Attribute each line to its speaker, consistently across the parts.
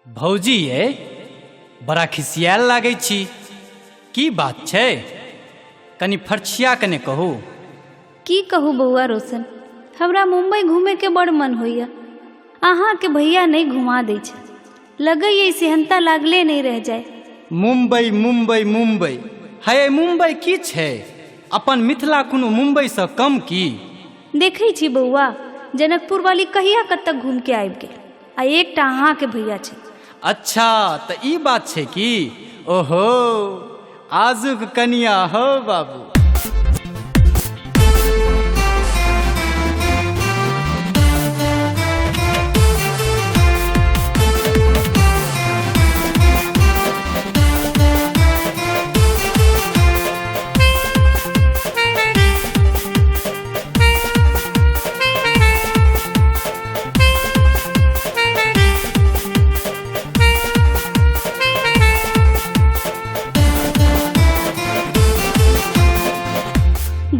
Speaker 1: भौजी ये बड़ा खिसियाल लागै छी, की बात छै? कनी फरछिया कने कहू।
Speaker 2: की कहू बउआ रोशन, हमरा मुंबई घूमे के बड़ मन होइया। अहाँ के भैया नहीं घुमा दै छै, लगै ये सेहनता लागले नहीं रह जाए।
Speaker 1: मुंबई मुंबई मुंबई है, मुंबई की छै? अपन मिथिला कोनो मुंबई से कम की?
Speaker 2: देखै छी बउआ, जनकपुर वाली कहिया कत तक घूम के आबि गेल, आ एकटा अहाँ के भैया छै।
Speaker 1: अच्छा तो ई बात छै की? ओहो, आजुक कनिया हो बाबू।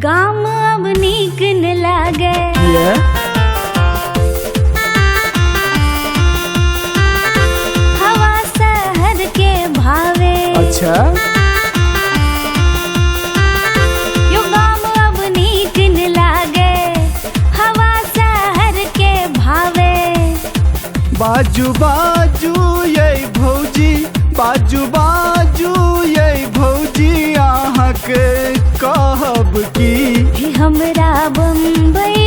Speaker 2: गाम अब नीक न लागे, हवा शहर के भावे।
Speaker 3: अच्छा,
Speaker 2: यो गाम अब नीक न लागे, हवा शहर के भावे।
Speaker 3: बाजू बाजू ये भौजी, बाजू बाजू ये भौजी, अहाँ के कहब की
Speaker 2: हे हमरा बम्बई,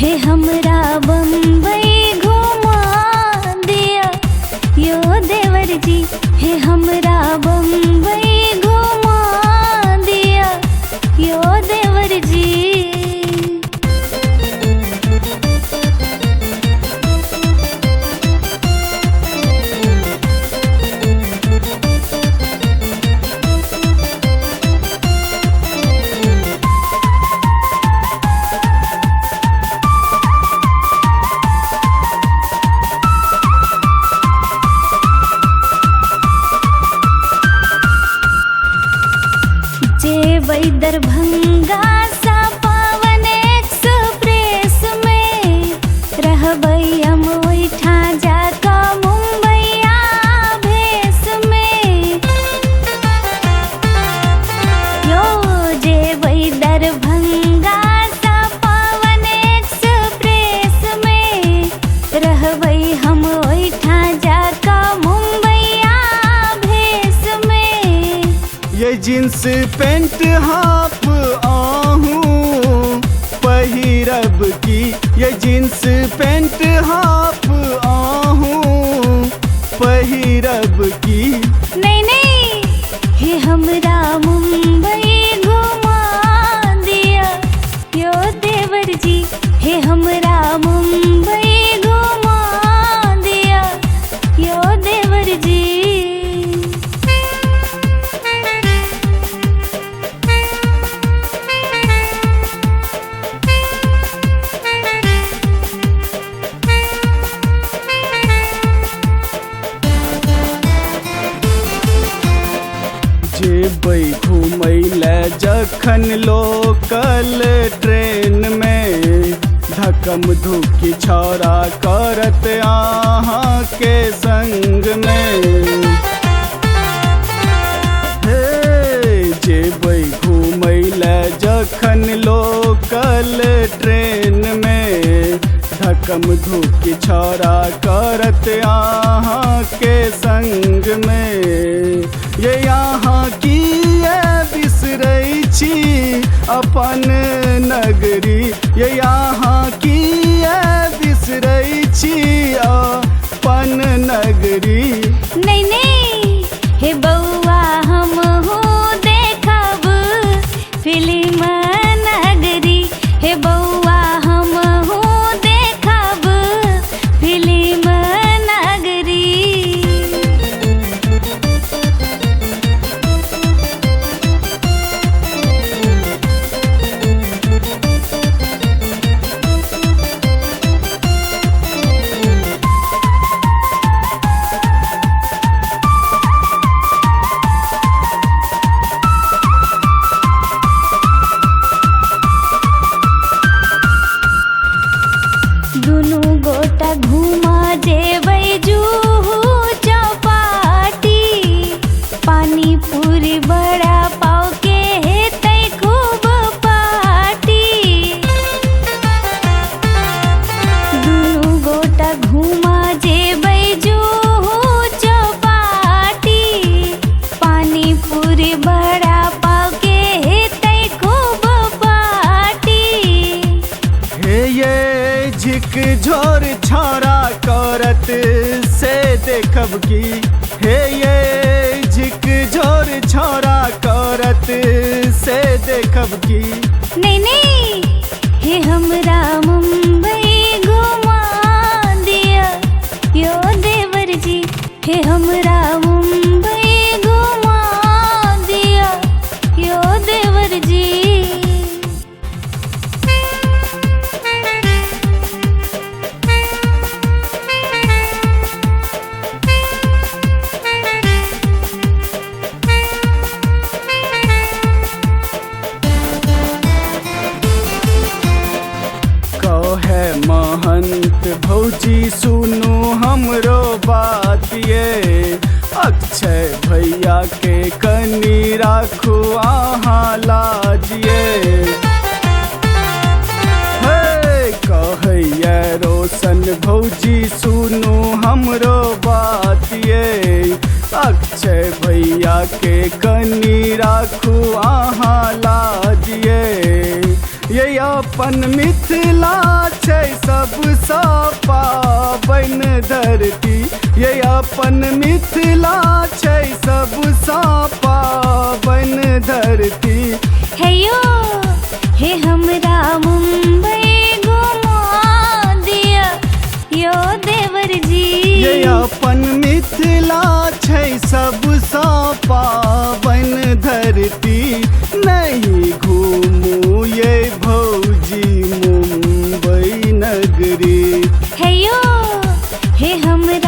Speaker 2: हे हमरा बम्बई घुमा दिया यो देवर जी, हे हमरा बम्बई घुमा दिया यो देवर जी। जेबै दरभंगा सा पावन एक्सप्रेस में, रहबै हम ओइठा जाका मुंबईया भेस में। यो जेबै दरभंगा सा पावन एक्सप्रेस में, रहबै हम ओइठा जाका मुंबईया भेस में।
Speaker 3: ये जींस पेंट हाफ आहूं पहिरब की, ये जींस पेंट हाफ आहूं पहिरब की।
Speaker 2: नहीं नहीं, हे हमरा मुंबई घुमा दिया यो देवर जी, हे हमरा मुंबई घुमा दिया यो देवर जी।
Speaker 3: जेबै घूमै ले जखन लोकल ट्रेन में, धक्कम धुक्की छौड़ा करत अहाँ के संग में। हे जेबै घूमै ले जखन लोकल ट्रेन में, धक्कम धुक्की छौड़ा करत अहाँ के संग में। ये यहाँ की ये बिसरै छी अपन नगरी, ये यहाँ की ये बिसरै छी अपन नगरी।
Speaker 2: नहीं नहीं, हे बउआ हम हो देखब फिल्म नगरी, हे बउआ हम हो देखब फिल्म नगरी। जेबै जूहू चौपाटी, पानी पूरी बड़ा पाव के हेतै खूब बाटी।
Speaker 3: हे ये झिक झोर छौरा करत से देखब की, हे ये झिक झोर छौरा करत से देखब की।
Speaker 2: नहीं नहीं, हे हमरा मुंबई घुमा दिया यो देवर जी, हे हमरा मुंबई घुमा दिया यो देवर जी।
Speaker 3: कहे महंत भौजी सुनू हमरो बात ये, अक्षय भैया के कनी राखू अहाँ लाज ये। हे कहैया रोशन भौजी सुनू हमरो बात ये, अक्षय भैया के कनी राखू अहाँ लाज ये। ये अपन मिथिला छै सबसँ पाबन धरती, ये अपन मिथिला छै सबसँ पाबन धरती।
Speaker 2: हे यो, हे हमरा मुंबई घुमा दिया यो देवर जी।
Speaker 3: ये अपन मिथिला छै सबसँ पाबन धरती, नहीं घूमू ये भौजी मुंबई नगरी।
Speaker 2: हे यो, हे हमरा